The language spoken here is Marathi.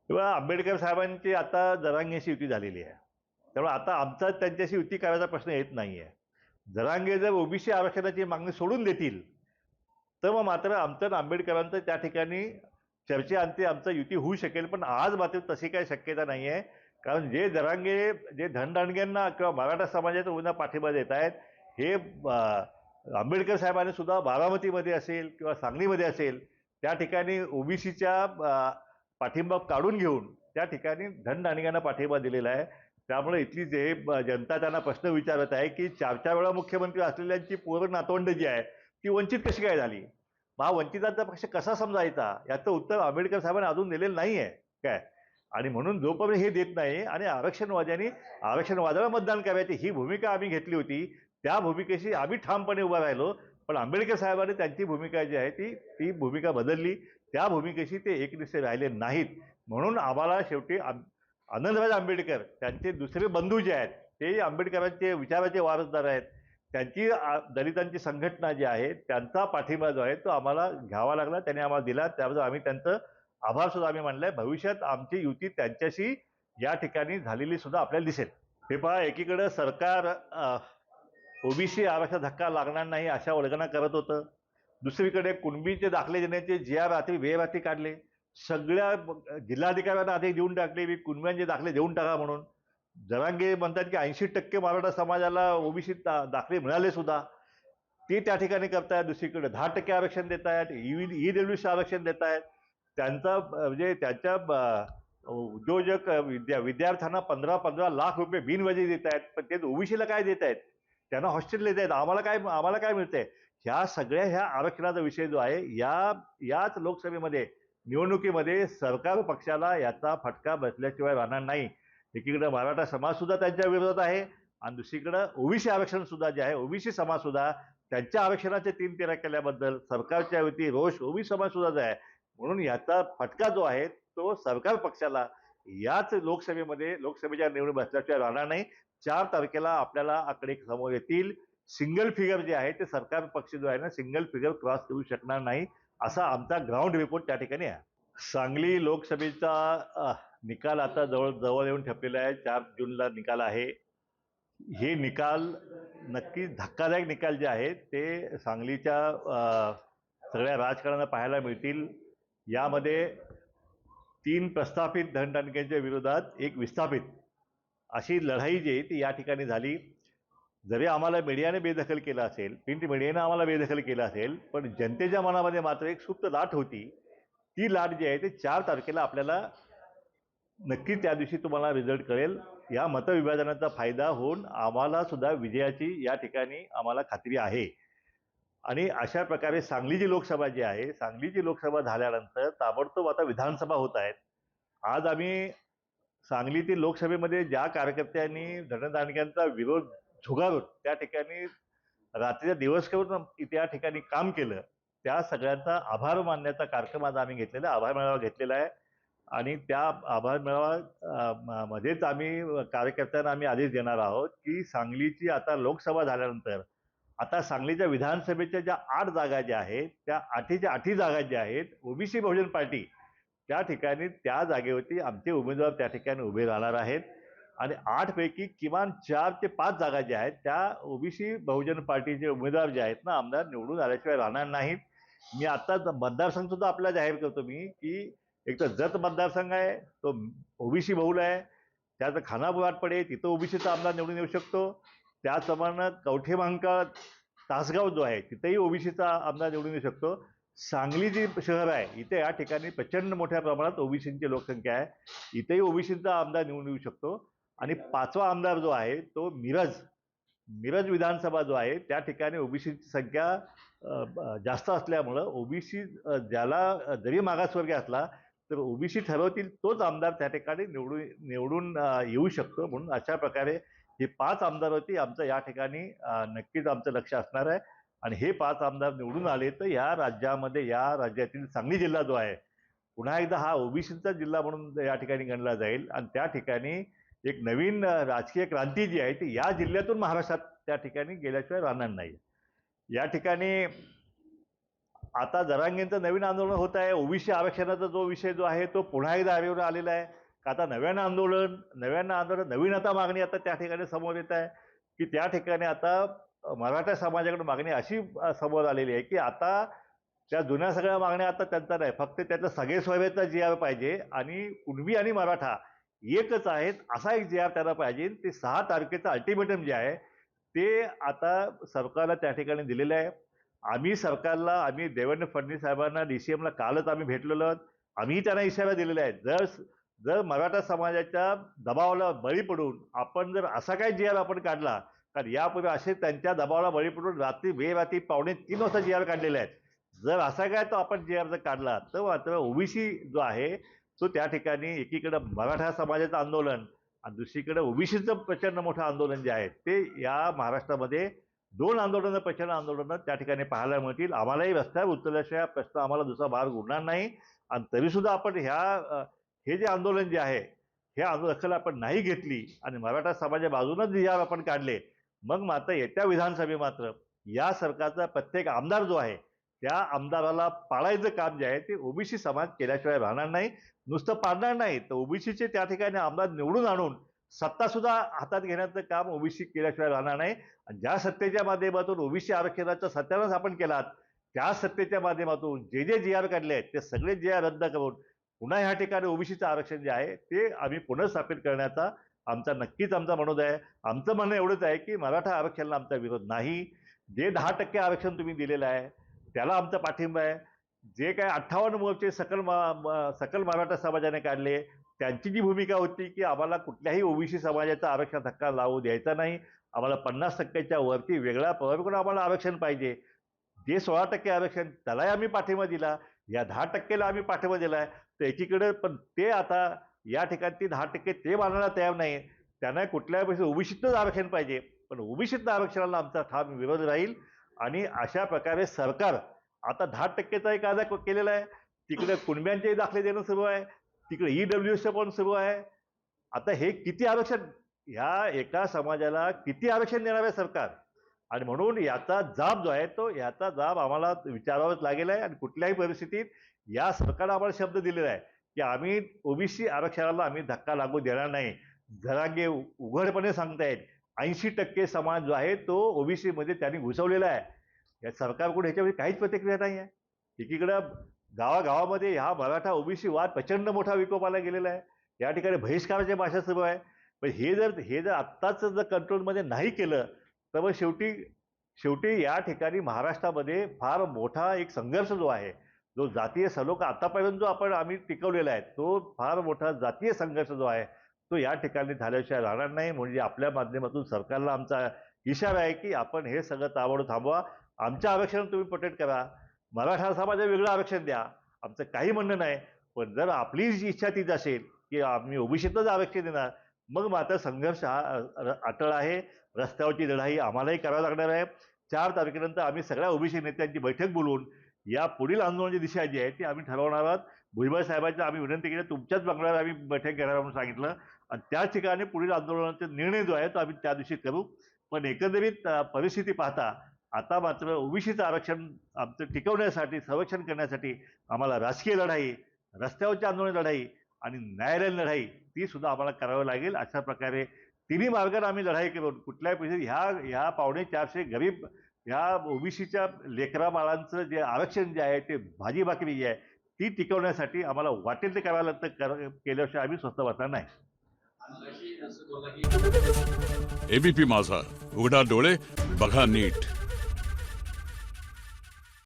तेव्हा आंबेडकर साहेबांची आता जरांगेशी युती झालेली आहे. त्यामुळे आता आमचा त्यांच्याशी युती करायचा प्रश्न येत नाहीये. जरांगे जर ओबीसी आरक्षणाची मागणी सोडून देतील तर मग मात्र आमचं आणि आंबेडकरांचं त्या ठिकाणी चर्चेअंती आमचं युती होऊ शकेल. पण आज मात्र तशी काही शक्यता नाही आहे. कारण जे जरांगे जे धनदांडग्यांना किंवा मराठा समाजाच्या उन्हा पाठिंबा देत आहेत हे आंबेडकर साहेबांनी सुद्धा बारामतीमध्ये असेल किंवा सांगलीमध्ये असेल त्या ठिकाणी ओबीसीच्या पाठिंबा काढून घेऊन त्या ठिकाणी धनदांडग्यांना पाठिंबा दिलेला आहे. त्यामुळे इथली जे जनता त्यांना प्रश्न विचारत आहे की 4 वेळा मुख्यमंत्री असलेल्यांची पोरं नातवंड जी आहे ती वंचित कशी काय झाली, हा वंचितांचा पक्ष कसा समजायचा याचं उत्तर आंबेडकर साहेबांनी अजून दिलेलं नाही आहे काय. आणि म्हणून जोपर्यंत हे देत नाही आणि आरक्षणवाद्यांनी आरक्षणवादाला मतदान करायची ही भूमिका आम्ही घेतली होती त्या भूमिकेशी आम्ही ठामपणे उभा राहिलो. पण आंबेडकर साहेबांनी त्यांची भूमिका जी आहे ती ती भूमिका बदलली. त्या भूमिकेशी ते एकनिष्ठ राहिले नाहीत. म्हणून आम्हाला शेवटी आनंदराज आंबेडकर त्यांचे दुसरे बंधू जे आहेत ते आंबेडकरांचे विचाराचे वारसदार आहेत. त्यांची दलितांची संघटना जी आहे त्यांचा पाठिंबा जो आहे तो आम्हाला घ्यावा लागला. त्यांनी आम्हाला दिला. त्याबद्दल आम्ही त्यांचं आभार सुद्धा आम्ही मानलाय. भविष्यात आमची युती त्यांच्याशी या ठिकाणी झालेली सुद्धा आपल्याला दिसेल. हे पहा, एकीकडे सरकार ओबीसी आरक्षण धक्का लागणार नाही अशा वल्गना करत होतं. दुसरीकडे कुणबीचे दाखले देण्याचे जी आर रात्री वेळाती काढले. सगळ्या जिल्हाधिकाऱ्यांना आदेश देऊन टाकले की कुणब्यांचे दाखले देऊन टाका म्हणून. जरांगे म्हणतात की 80% मराठा समाजाला ओबीसी दाखले मिळाले सुद्धा ते त्या ठिकाणी करतायत. दुसरीकडे 10% आरक्षण देत आहेत. ईडब्ल्यूसी आरक्षण देत आहेत. त्यांचा म्हणजे त्यांच्या उद्योजक विद्यार्थ्यांना 15-15 लाख रुपये बिनवाजी देत आहेत. पण ते ओबीसीला काय देत आहेत, त्यांना हॉस्टेल देत आहेत. आम्हाला काय मिळतंय. ह्या आरक्षणाचा विषय जो आहे याच लोकसभेमध्ये निवडणुकीमध्ये सरकार पक्षाला याचा फटका बसल्याशिवाय राहणार नाही. एकीकडे मराठा समाज सुद्धा त्यांच्या विरोधात आहे आणि दुसरीकडे ओबीसी आरक्षण सुद्धा जे आहे ओबीसी समाज सुद्धा त्यांच्या आरक्षणाचे 3-13 केल्याबद्दल सरकारच्या वती रोष ओबीसी समाज सुद्धा आहे. म्हणून याचा फटका जो आहे तो सरकार पक्षाला याच लोकसभेच्या निवडणूक बसल्याशिवाय राहणार नाही. 4 तारखेला आपल्याला आकडे समोर येतील. सिंगल फिगर जे आहे ते सरकार पक्ष जो आहे ना सिंगल फिगर क्रॉस करू शकणार नाही असा आमचा ग्राउंड रिपोर्ट त्या ठिकाणी आहे. सांगली लोकसभेचा निकाल आता जवळ येऊन ठेपलेला आहे. 4 जूनला निकाल आहे. हे निकाल नक्की धक्कादायक निकाल जे आहेत ते सांगलीच्या सगळ्या राजकारणाला पाहायला मिळतील. यामध्ये 3 प्रस्थापित धनदांडग्यांच्या विरोधात एक विस्थापित अशी लढाई जी आहे ती या ठिकाणी झाली. जरी आम्हाला मीडियाने बेदखल केलं असेल, प्रिंट मीडियाने आम्हाला बेदखल केलं असेल, पण जनतेच्या मनामध्ये मात्र एक सुप्त लाट होती. ती लाट जी आहे ते 4 तारखेला आपल्याला नक्की त्या दिवशी तुम्हाला रिझल्ट कळेल. या मतविभाजनाचा फायदा होऊन आम्हाला सुद्धा विजयाची या ठिकाणी आम्हाला खात्री आहे. आणि अशा प्रकारे सांगलीची लोकसभा झाल्यानंतर ताबडतोब आता विधानसभा होत आहेत. आज आम्ही सांगलीतील लोकसभेमध्ये ज्या कार्यकर्त्यांनी धनदांडग्यांचा विरोध झुगारून त्या ठिकाणी रात्रीचा दिवस करून त्या ठिकाणी काम केलं त्या सगळ्यांचा आभार मानण्याचा कार्यक्रम आज आम्ही घेतलेला आभार मेळावा घेतलेला आहे. आणि त्या आभार मेळावा मध्येच आम्ही कार्यकर्त्यांना आम्ही आदेश देणार आहोत की सांगलीची आता लोकसभा झाल्यानंतर आता सांगलीच्या विधानसभेच्या ज्या 8 जागा ज्या आहेत त्या 8च्या 8 जागा ज्या आहेत ओबीसी बहुजन पार्टी त्या ठिकाणी त्या जागेवरती आमचे उमेदवार त्या ठिकाणी उभे राहणार आहेत. आणि 8 पैकी किमान 4 ते 5 जागा ज्या आहेत त्या ओबीसी बहुजन पार्टीचे उमेदवार जे आहेत ना आमदार निवडून आल्याशिवाय राहणार नाहीत. मी आता मतदारसंघ सुद्धा आपल्याला जाहीर करतो मी की एक तर जत मतदारसंघ आहे तो ओबीसी बहुल आहे. त्याचं खानापूर आटपाडी तिथं ओबीसीचा आमदार निवडून येऊ शकतो. त्याचप्रमाणे कवठेमहांकाळ तासगाव जो आहे तिथेही ओबीसीचा आमदार निवडून येऊ शकतो. सांगली जी शहर आहे इथे या ठिकाणी प्रचंड मोठ्या प्रमाणात ओबीसींची लोकसंख्या आहे. इथेही ओबीसीचा आमदार निवडून येऊ शकतो. आणि 5वा आमदार जो आहे तो मिरज विधानसभा जो आहे त्या ठिकाणी ओबीसीची संख्या जास्त असल्यामुळं ओबीसी ज्याला जरी मागासवर्गीय असला तर ओबीसी ठरवतील तोच आमदार त्या ठिकाणी निवडून येऊ शकतो. म्हणून अशा प्रकारे हे 5 आमदारावरती आमचं या ठिकाणी नक्कीच आमचं लक्ष असणार आहे. आणि हे 5 आमदार निवडून आले तर या राज्यातील सांगली जिल्हा जो आहे पुन्हा एकदा हा ओबीसीचा जिल्हा म्हणून या ठिकाणी गणला जाईल. आणि त्या ठिकाणी एक नवीन राजकीय क्रांती जी आहे ती या जिल्ह्यातून महाराष्ट्रात त्या ठिकाणी गेल्याशिवाय राहणार नाही. या ठिकाणी आता जरांगेंचं नवीन आंदोलन होत आहे. ओबीसी आरक्षणाचा जो विषय जो आहे तो पुन्हा एकदा आरेवर आलेला आहे. आता नव्यानं आंदोलन नवीन आता मागणी आता त्या ठिकाणी समोर येत आहे की त्या ठिकाणी आता मराठा समाजाकडे मागणी अशी समोर आलेली आहे की आता त्या जुन्या सगळ्या मागण्या आता त्यांचा नाही, फक्त त्याचा सगळे सोयरेचा जी आर पाहिजे आणि कुणबी आणि मराठा एकच आहेत असा एक जी आर त्यांना पाहिजे. ते 6 तारखेचं अल्टिमेटम जे आहे ते आता सरकारला त्या ठिकाणी दिलेलं आहे. आम्ही देवेंद्र फडणवीस साहेबांना DCMला कालच आम्ही भेटलेलो आहोत. आम्ही त्यांना इशारा दिलेला आहे, जर मराठा समाजाच्या दबावाला बळी पडून आपण जर असा काही जी आर आपण काढला, कारण यापूर्वी असे त्यांच्या दबावाला बळी पडून बेरात्री 2:45 वाजता जी आर काढलेले आहेत. जर असा काय तो आपण जी आर जर काढला तर मात्र ओबीसी जो आहे तो त्या ठिकाणी एकीकडे मराठा समाजाचं आंदोलन आणि दुसरीकडे ओबीसीचं प्रचंड मोठं आंदोलन जे आहे ते या महाराष्ट्रामध्ये 2 आंदोलनं प्रचंड आंदोलनं त्या ठिकाणी पाहायला मिळतील. आम्हालाही रस्त्यावर उतरल्याशिवाय प्रश्न आम्हाला दुसरा मार्ग उरणार नाही. आणि तरीसुद्धा आपण हे जे आंदोलन जे आहे हे दखल आपण नाही घेतली आणि मराठा समाजा बाजूनच जी आर आपण काढले, मग मात्र येत्या विधानसभे मात्र या सरकारचा प्रत्येक आमदार जो आहे त्या आमदाराला पाळायचं काम जे आहे ते ओबीसी समाज केल्याशिवाय राहणार नाही. नुसतं पाळणार नाही तर ओबीसीचे त्या ठिकाणी आमदार निवडून आणून सत्ता सुद्धा हातात घेण्याचं काम ओबीसी केल्याशिवाय राहणार नाही. आणि ज्या सत्तेच्या माध्यमातून ओबीसी आरक्षणाचा सत्यानाश आपण केलात त्या सत्तेच्या माध्यमातून जे जी आर काढले आहेत ते सगळे जी आर रद्द करून पुन्हा ह्या ठिकाणी ओबीसीचं आरक्षण जे आहे ते आम्ही पुनर्स्थापित करण्याचा नक्कीच आमचा मनोदय आहे. आमचं म्हणणं एवढंच आहे की मराठा आरक्षणाला आमचा विरोध नाही. जे 10% आरक्षण तुम्ही दिलेलं आहे त्याला आमचा पाठिंबा आहे. जे काय 58 मोर्चे सकल मराठा समाजाने काढले त्यांची जी भूमिका होती की आम्हाला कुठल्याही ओबीसी समाजाचा आरक्षण धक्का लावू द्यायचा नाही, आम्हाला 50%च्या वरती वेगळा प्रवर्ग करून आम्हाला आरक्षण पाहिजे. जे 16% आरक्षण त्यालाही आम्ही पाठिंबा दिला, या 10%ला आम्ही पाठिंबा दिला आहे. तर एकीकडे पण ते आता या ठिकाणी ती 10% ते मानायला तयार नाही. त्यांना कुठल्याही पैसे ओबीसीतच आरक्षण पाहिजे, पण ओबीसीतल्या आरक्षणाला आमचा ठाम विरोध राहील. आणि अशा प्रकारे सरकार आता 10%चा कायदा केलेला आहे. तिकडे कुणब्यांचेही दाखले देणं सुरू आहे, तिकडे EWS पण सुरू आहे. आता हे किती आरक्षण, ह्या एका समाजाला किती आरक्षण देणार आहे सरकार? आणि म्हणून याचा जाब जो आहे तो याचा जाब आम्हाला विचारावाच लागेल आहे. आणि कुठल्याही परिस्थितीत या सरकारला आम्हाला शब्द दिलेला आहे की आम्ही ओबीसी आरक्षणाला आम्ही धक्का लागू देणार नाही. जरांगे उघडपणे सांगतायत 80% समाज जो आहे तो ओबीसी मध्ये त्यांनी घुसवलेला आहे. या सरकारकडून ह्याच्यावर काहीच प्रतिक्रिया नाही आहे. एकीकडं गावागावामध्ये ह्या मराठा ओबीसी वाद प्रचंड मोठा विकोपाला गेलेला आहे. या ठिकाणी बहिष्काराची भाषा सुरू आहे. पण हे जर आत्ताच जर कंट्रोलमध्ये नाही केलं तर मग शेवटी या ठिकाणी महाराष्ट्रामध्ये फार मोठा एक संघर्ष जो आहे, जो जातीय सलोखा आतापर्यंत जो आम्ही टिकवलेला आहे तो फार मोठा जातीय संघर्ष जो आहे तो या ठिकाणी झाल्याशिवाय राहणार नाही. म्हणजे आपल्या माध्यमातून सरकारला आमचा इशारा आहे की आपण हे सगळं ताबडतोब थांबवा. आमच्या आरक्षण तुम्ही प्रोटेक्ट करा, मराठा समाजाला वेगळं आरक्षण द्या, आमचं काही म्हणणं नाही. पण जर आपली इच्छा तीच असेल की आम्ही ओबीसीतच आरक्षण देणार, मग मात्र संघर्ष हा अटळ आहे. रस्त्यावरची लढाई आम्हालाही करावी लागणार आहे. 4 तारखेनंतर आम्ही सगळ्या ओबीसी नेत्यांची बैठक बोलवून या पुढील आंदोलनाची दिशा जी आहे ती आम्ही ठरवणार आहोत. भुजबळ साहेबांची आम्ही विनंती केली, तुमच्याच बंगल्यावर आम्ही बैठक घेणार म्हणून सांगितलं आणि त्याच ठिकाणी पुढील आंदोलनाचा निर्णय जो आहे तो आम्ही त्या दिवशी करू. पण एकंदरीत परिस्थिती पाहता आता मात्र ओबीसीचं आरक्षण आमचं टिकवण्यासाठी, संरक्षण करण्यासाठी आम्हाला राजकीय लढाई, रस्त्यावरची आंदोलन लढाई आणि न्यायालयीन लढाई ती सुद्धा आम्हाला करावी लागेल. अशा प्रकारे तिन्ही मार्गाने आम्ही लढाई करून कुठल्याही परिस्थितीत ह्या 450 गरीब ह्या ओबीसीच्या लेकरा बाळांचं जे आरक्षण जे आहे ते भाजी भाकरी जी आहे ती टिकवण्यासाठी आम्हाला वाटेल ते करायला केल्याशिवाय आम्ही स्वस्त बसणार नाही. एबीपी माझा, उघडा डोळे बघा नीट.